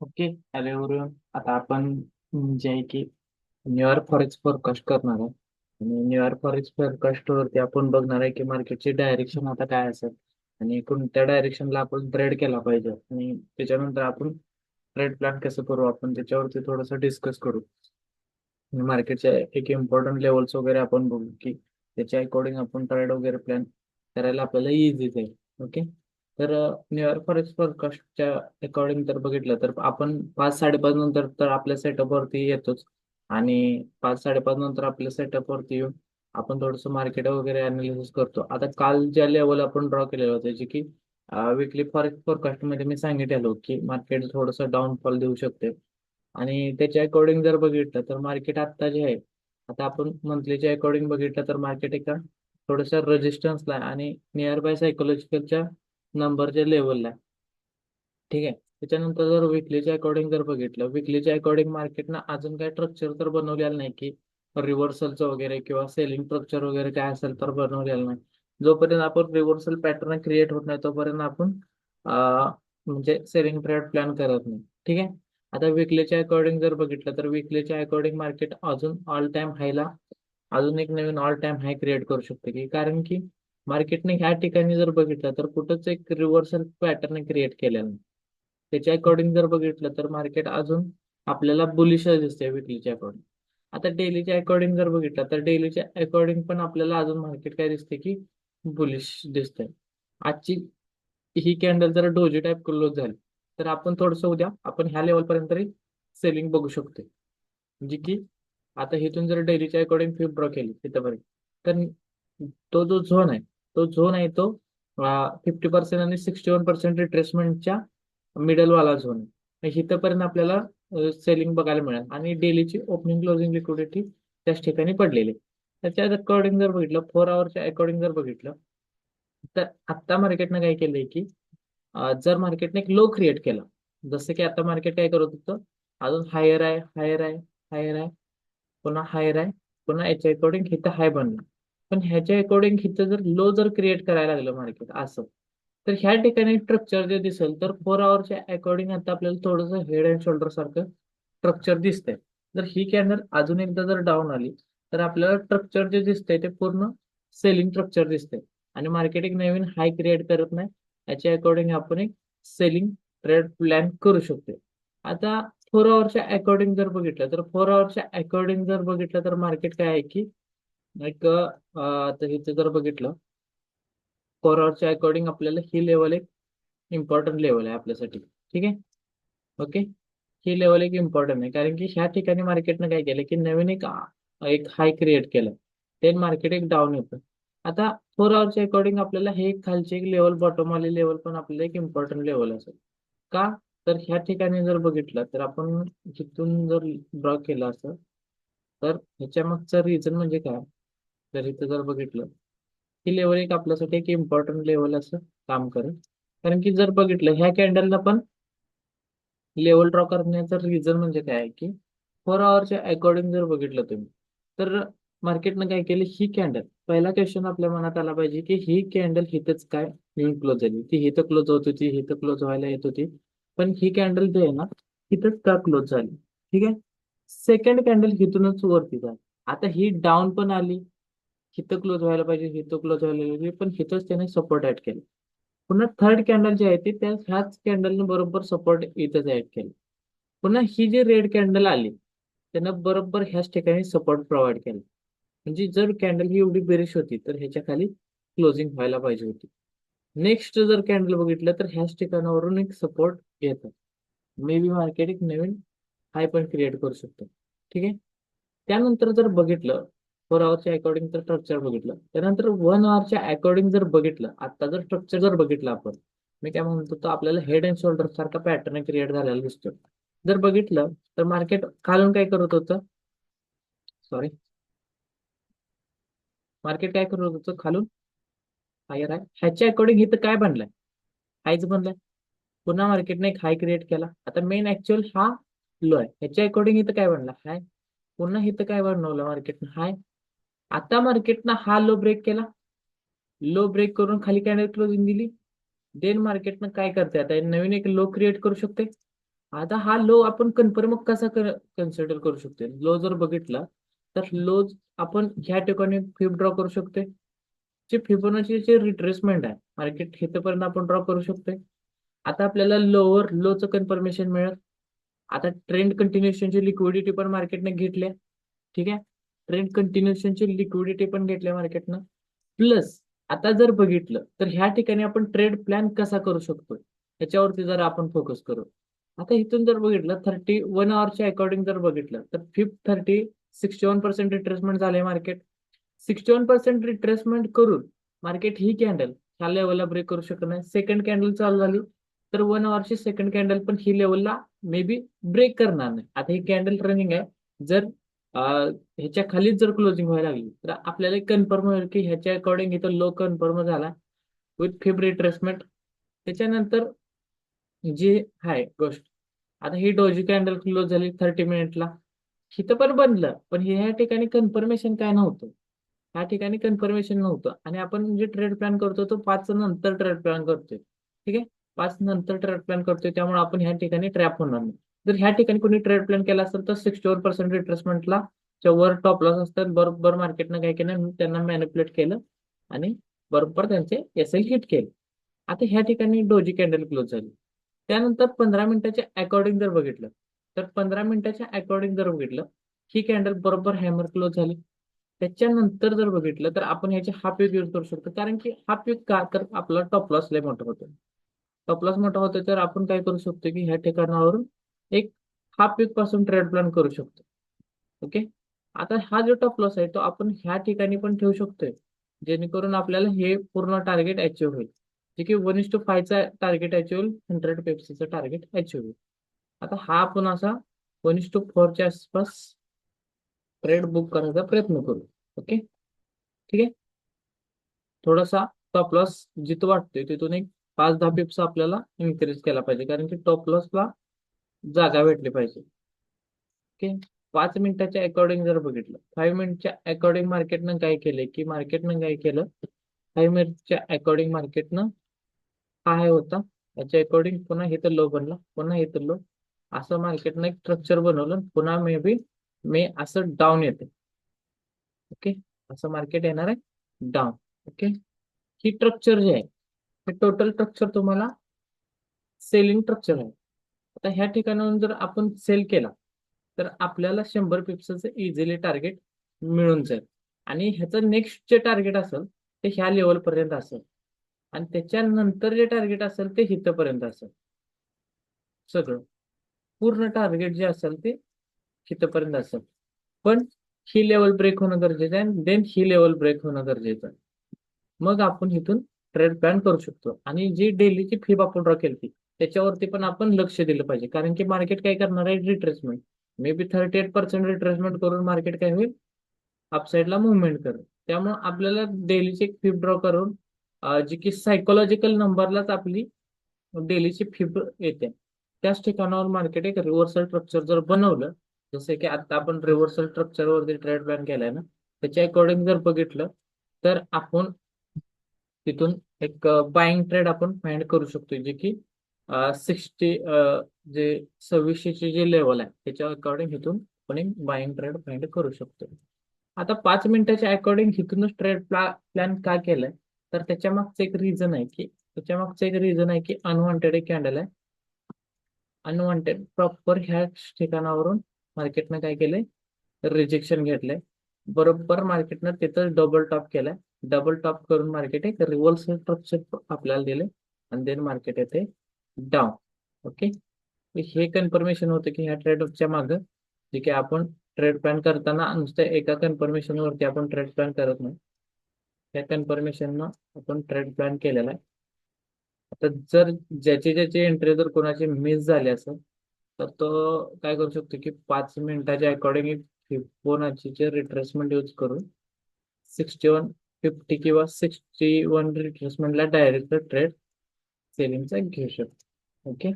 Okay. Hello everyone. आता आपण जे आहे की न्यूयॉर्क फॉरेक्स फोरकास्ट करणार आहे. आणि न्यूयॉर्क फॉरेक्स फोरकास्ट वरती आपण बघणार आहे की मार्केटची डायरेक्शन आता काय असेल आणि कोणत्या डायरेक्शनला आपण ट्रेड केला पाहिजे आणि त्याच्यानंतर आपण ट्रेड प्लॅन कसं करू आपण त्याच्यावरती थोडंसं डिस्कस करू. मार्केटच्या एक इम्पॉर्टंट लेवल्स वगैरे आपण बघू की त्याच्या अकॉर्डिंग आपण ट्रेड वगैरे प्लॅन करायला आपल्याला इझी जाईल. ओके. तर न्यूयॉर्क फॉरेक्स फोरकास्टच्या अकॉर्डिंग तर बघितलं तर आपण 5-5:30 नंतर तर आपल्या सेटअपवरती येतोच. आणि 5-5:30 नंतर आपल्या सेटअपवरती येऊन आपण थोडंसं मार्केट वगैरे अनालिसिस करतो. आता काल ज्या लेवल आपण ड्रॉ केलेलं होतं जे की विकली फॉरेक्स फोरकास्टमध्ये मी सांगितलेलो की मार्केट थोडंसं डाऊनफॉल देऊ शकते. आणि त्याच्या अकॉर्डिंग जर बघितलं तर मार्केट आता जे आहे, आता आपण मंथलीच्या अकॉर्डिंग बघितलं तर मार्केट एका थोडंसं रेजिस्टन्सला आहे आणि नियर बाय सायकोलॉजिकलच्या नंबरच्या लेवलला आहे. ठीक आहे. त्याच्यानंतर जर विकलीच्या अकॉर्डिंग जर बघितलं, विकलीच्या अकॉर्डिंग मार्केटनं अजून काही स्ट्रक्चर तर बनवलेलं नाही की रिव्हर्सलचं वगैरे किंवा सेलिंग स्ट्रक्चर वगैरे काय असेल तर बनवलेलं नाही. जोपर्यंत आपण रिव्हर्सल पॅटर्न क्रिएट होत नाही तोपर्यंत आपण म्हणजे सेलिंग ट्रेड प्लॅन करत नाही. ठीक आहे. आता विकलीच्या अकॉर्डिंग जर बघितलं तर विकलीच्या अकॉर्डिंग मार्केट अजून ऑल टाइम हायला अजून एक नवीन ऑल टाइम हाय क्रिएट करू शकते की कारण की मार्केटने ह्या ठिकाणी जर बघितलं तर कुठंच एक रिव्हर्सल पॅटर्न क्रिएट केलेला नाही. त्याच्या अकॉर्डिंग जर बघितलं तर मार्केट अजून आपल्याला बुलिश दिसते विकलीच्या अकॉर्डिंग. आता डेलीच्या अकॉर्डिंग जर बघितलं तर डेलीच्या अकॉर्डिंग पण आपल्याला अजून मार्केट काय दिसते की बुलिश दिसतंय. आजची ही कॅन्डल जर डोजी टाईप क्लोज झाली तर आपण थोडंसं उद्या आपण ह्या लेवल पर्यंत तरी सेलिंग बघू शकतो. म्हणजे की आता इथून जर डेलीच्या अकॉर्डिंग फिफ्थ ड्रॉ केली तिथपर्यंत तर तो जो झोन आहे तो 50% आणि 61% रिट्रेसमेंटच्या मिडल वाला झोन आहे. इथपर्यंत आपल्याला सेलिंग बघायला मिळेल आणि डेलीची ओपनिंग क्लोजिंग लिक्विडिटी त्याच ठिकाणी पडलेली आहे. त्याच्या अकॉर्डिंग जर बघितलं 4 आवरच्या अकॉर्डिंग जर बघितलं तर आत्ता मार्केटनं काय केलंय की जर मार्केटने एक लो क्रिएट केला, जसं की आता मार्केट काय करत होतं, अजून हायर आहे, हायर आहे, हायर आहे, पुन्हा हायर आहे, पुन्हा याच्या अकॉर्डिंग इथं हाय बनला. पण ह्याच्या अकॉर्डिंग इथं जर लो जर क्रिएट करायला लागलं मार्केट असं, तर ह्या ठिकाणी स्ट्रक्चर जे दिसेल तर 4 आवरच्या अकॉर्डिंग आता आपल्याला थोडंसं हेड अँड शोल्डर सारखं स्ट्रक्चर दिसतंय. जर ही कॅन्डल अजून एकदा जर डाऊन आली तर आपल्याला स्ट्रक्चर जे दिसतंय ते पूर्ण सेलिंग स्ट्रक्चर दिसतंय आणि मार्केट एक नवीन हाय क्रिएट करत नाही. याच्या अकॉर्डिंग आपण एक सेलिंग ट्रेड प्लॅन करू शकतो. आता 4 आवरच्या अकॉर्डिंग जर बघितलं तर 4 आवरच्या अकॉर्डिंग जर बघितलं तर मार्केट काय आहे की एक आता इथे जर बघितलं 4 आवरच्या अकॉर्डिंग आपल्याला ही लेवल एक इम्पॉर्टंट लेवल आहे आपल्यासाठी. ठीक आहे. ओके. ही लेवल एक इम्पॉर्टंट आहे कारण की ह्या ठिकाणी मार्केटनं काय केलं की नवीन एक एक हाय क्रिएट केलं. ते मार्केट एक डाऊन येतं. आता 4 आवरच्या अकॉर्डिंग आपल्याला हे एक खालची एक लेवल बॉटम वाली लेवल पण आपल्याला एक इम्पॉर्टंट लेवल असेल. का? तर ह्या ठिकाणी जर बघितलं तर आपण जिथून जर ड्रॉ केलं असं तर ह्याच्या मागचं रिझन म्हणजे काय? तर इथं जर बघितलं ही लेवल एक आपल्यासाठी एक इम्पॉर्टंट लेवल असं काम करेल. कारण की जर बघितलं ह्या कॅन्डलला पण लेवल ड्रॉ करण्याचं रिझन म्हणजे काय आहे की 4 आवरच्या अकॉर्डिंग जर बघितलं तुम्ही तर मार्केटनं काय केलं ही कॅन्डल पहिला क्वेश्चन आपल्या मनात आला पाहिजे की ही कॅन्डल हिथंच काय येऊन क्लोज झाली, ती हिथं क्लोज होत होती, हिथं क्लोज व्हायला येत होती, पण ही कॅन्डल जी आहे ना हिथंच का क्लोज झाली. ठीक आहे. सेकंड कॅन्डल हिथूनच वरती झाली. आता ही डाऊन पण आली, हिथं क्लोज व्हायला पाहिजे, हिथं क्लोज व्हायला पाहिजे, पण हिथंच त्याने सपोर्ट ऍड केलं. पुन्हा थर्ड कॅन्डल जे आहे ते त्या ह्याच कॅन्डलने बरोबर सपोर्ट इथंच ऍड केलं. पुन्हा ही जी रेड कॅन्डल आली त्यानं बरोबर ह्याच ठिकाणी सपोर्ट प्रोव्हाइड केला. म्हणजे जर कॅन्डल ही एवढी बेरिश होती तर ह्याच्या खाली क्लोजिंग व्हायला पाहिजे होती. नेक्स्ट जर कॅन्डल बघितलं तर ह्याच ठिकाणावरून एक सपोर्ट येतं. मे बी मार्केट एक नवीन हाय पण क्रिएट करू शकतो. ठीक आहे. त्यानंतर जर बघितलं 4 आवरच्या अकॉर्डिंग तर स्ट्रक्चर बघितलं, त्यानंतर 1 आवरच्या अकॉर्डिंग जर बघितलं आता जर स्ट्रक्चर जर बघितलं आपण, मी काय म्हणतो तर आपल्याला हेड अँड शोल्डर सारखा पॅटर्न क्रिएट झालेला दिसतो. जर बघितलं तर मार्केट खालून काय करत होतं, सॉरी, मार्केट काय करत होतं खालून हायर आहे, ह्याच्या अकॉर्डिंग इथं काय बनलंय, हायच बनलाय. पुन्हा मार्केटने एक हाय क्रिएट केला. आता मेन ऍक्च्युअल हा लो आहे, ह्याच्या अकॉर्डिंग इथं काय बनला हाय. पुन्हा इथं काय बनवलं मार्केटनं हाय. आता मार्केटनं हा लो ब्रेक केला, लो ब्रेक करून खाली कॅन्डल क्लोजिंग दिली. देन मार्केटनं काय करते आता नवीन एक लो क्रिएट करू शकते. आता हा लो आपण कन्फर्म कसा कन्सिडर करू शकतो? लो जर बघितला तर लो आपण ह्या ठिकाणी फिब ड्रॉ करू शकतो. जे फिबोनाची जे रिट्रेसमेंट आहे मार्केट इथपर्यंत आपण ड्रॉ करू शकतोय. आता आपल्याला लोअर लोचं कन्फर्मेशन मिळेल. आता ट्रेंड कंटिन्युएशनची लिक्विडिटी पण मार्केटने घेतल्या. ठीक आहे, ट्रेंड कंटिन्युएशनची लिक्विडिटी पण घेतल्या मार्केटनं. प्लस आता जर बघितलं तर ह्या ठिकाणी आपण ट्रेड प्लॅन कसा करू शकतो याच्यावरती जर आपण फोकस करू. आता इथून जर बघितलं 31 आवरच्या अकॉर्डिंग जर बघितलं तर फिफ्थ 61% रिट्रेसमेंट झाले मार्केट. 61% रिट्रेसमेंट करून मार्केट ही कॅन्डल ह्या लेवलला ब्रेक करू शकत नाही. सेकंड कॅन्डल चालू झाली तर 1 आवरची सेकंड कॅन्डल पण ही लेवलला मे बी ब्रेक करणार नाही. आता ही कॅन्डल रनिंग आहे. जर ह्याच्या खालीच जर क्लोजिंग व्हायला लागली तर आपल्याला कन्फर्म होईल की ह्याच्या अकॉर्डिंग इथं लो कन्फर्म झाला विथ फिब रिट्रेसमेंट. त्याच्यानंतर जी आहे गोष्ट, आता ही डोजी कॅन्डल क्लोज झाली 30 मिनिटला. इथं पण बनलं पण ह्या ठिकाणी कन्फर्मेशन काय नव्हतं. ह्या ठिकाणी कन्फर्मेशन नव्हतं आणि आपण जे ट्रेड प्लॅन करतो तो 5 नंतर ट्रेड प्लॅन करतोय. ठीक आहे, 5 नंतर ट्रेड प्लॅन करतोय त्यामुळे आपण ह्या ठिकाणी ट्रॅप होणार नाही. जर ह्या ठिकाणी कोणी ट्रेड प्लॅन केला असेल तर 61% रिट्रेसमेंटला वर टॉप लॉस असतात. बरोबर मार्केटनं काय केलं, त्यांना मॅनिपुलेट केलं आणि बरोबर त्यांचे एस एल हिट केले. आता ह्या ठिकाणी डोजी कॅन्डल क्लोज झाली. त्यानंतर 15 मिनिटाच्या अकॉर्डिंग जर बघितलं तर 15 मिनिटाच्या अकॉर्डिंग जर बघितलं ही कॅन्डल बरोबर हॅमर क्लोज झाली. त्याच्यानंतर जर बघितलं तर आपण ह्याचे हाफ वीक यूज करू शकतो. कारण की हाफ वीक का तर आपला टॉप लॉस लय मोठा होतो. टॉप लॉस मोठा होतो तर आपण काय करू शकतो की ह्या ठिकाणावरून एक हाफ वीक पासून ट्रेड प्लॅन करू शकतो. ओके, आता हा जो टॉप लॉस आहे तो आपण ह्या ठिकाणी पण ठेवू शकतोय जेणेकरून आपल्याला हे पूर्ण टार्गेट अचीव्ह होईल. जे की 1:5चा टार्गेट अचीव्ह होईल, 100 पेप्सीचं टार्गेट अचीव्ह होईल. आता हा आपण असा 1:4च्या आसपास ट्रेड बुक करायचा प्रयत्न करू. ओके, ठीक आहे. थोडासा टॉप लॉस जिथं वाटतोय तिथून एक 5-10 पिप्स आपल्याला इन्क्रीज केला पाहिजे कारण की टॉप लॉसला जागा भेटली पाहिजे. ओके, 5 मिनिटाच्या अकॉर्डिंग जर बघितलं 5 मिनिटच्या अकॉर्डिंग मार्केटनं काय केलंय की मार्केटनं काय केलं, 5 मिनिटच्या अकॉर्डिंग मार्केटनं काय होता याच्या अकॉर्डिंग पुन्हा इथं लो बनला, पुन्हा इथं लो, असं मार्केटनं एक स्ट्रक्चर बनवलं. पुन्हा मे बी असं डाऊन येते. ओके, असं मार्केट येणार आहे डाऊन. ओके, ही स्ट्रक्चर जे आहे हे टोटल स्ट्रक्चर तुम्हाला सेलिंग स्ट्रक्चर आहे. आता ह्या ठिकाणाहून जर आपण सेल केला तर आपल्याला 100 पिप्सचं इझिली टार्गेट मिळून जाईल. आणि ह्याचं नेक्स्ट जे टार्गेट असेल ते ह्या लेवल पर्यंत असेल आणि त्याच्यानंतर जे टार्गेट असेल ते इथपर्यंत असेल. सगळं पूर्ण टार्गेट जे असेल ते इथपर्यंत असेल. पण ही लेवल ब्रेक होणं गरजेचं आहे आणि देन ही लेवल ब्रेक होणं गरजेचं आहे. मग आपण इथून ट्रेड प्लॅन करू शकतो. आणि जी डेलीची फी आपण ड्रॉ केली त्याच्यावरती पण आपण लक्ष दिलं पाहिजे कारण की मार्केट काय करणार आहे, रिट्रेसमेंट. मे बी 38% रिट्रेसमेंट करून मार्केट काय होईल, अपसाईडला मुवमेंट करेल. त्यामुळे आपल्याला डेलीची एक फिब ड्रॉ करून जी की सायकोलॉजिकल नंबरलाच आपली डेलीची फिब येते त्याच ठिकाणावर मार्केट एक रिव्हर्सल स्ट्रक्चर जर बनवलं, जसं की आता आपण रिव्हर्सल स्ट्रक्चरवरती ट्रेड प्लॅन केलाय ना, त्याच्या अकॉर्डिंग जर बघितलं तर आपण तिथून एक बाईंग ट्रेड आपण फाइंड करू शकतो जे की 60 जे 2600चे जे लेवल आहे त्याच्या अकॉर्डिंग इथून आपण एक बाईंग ट्रेड फाइंड करू शकतो. आता 5 मिनिटाच्या अकॉर्डिंग इथूनच ट्रेड प्लॅन का केलाय तर त्याच्या मागचं एक रिझन आहे की अनवॉन्टेड एक कॅन्डल आहे. अनवॉन्टेड प्रॉपर ह्या ठिकाणावरून मार्केटनं काय केलंय, रिजेक्शन घेतलंय. बरोबर मार्केटनं तिथं डबल टॉप केलाय. डबल टॉप करून मार्केट एक रिव्हर्सल स्ट्रक्चर आपल्याला दिले आणि देन मार्केट येते डाऊन. ओके, हे कन्फर्मेशन होतं की ह्या ट्रेडच्या मागं जे की आपण ट्रेड प्लॅन करताना नुसतं एका कन्फर्मेशनवरती आपण ट्रेड प्लॅन करत नाही. त्या कन्फर्मेशननं आपण ट्रेड प्लॅन केलेला आहे. आता जर ज्याची ज्याची एंट्री जर कोणाची मिस झाली असेल तर तो काय करू शकतो की 5 मिनिटाच्या अकॉर्डिंग फिबोनाचीचे रिट्रेसमेंट यूज करून 6150 किंवा 61 रिट्रेसमेंटला डायरेक्ट ट्रेड सेलिंगचा घेऊ शकतो. ओके,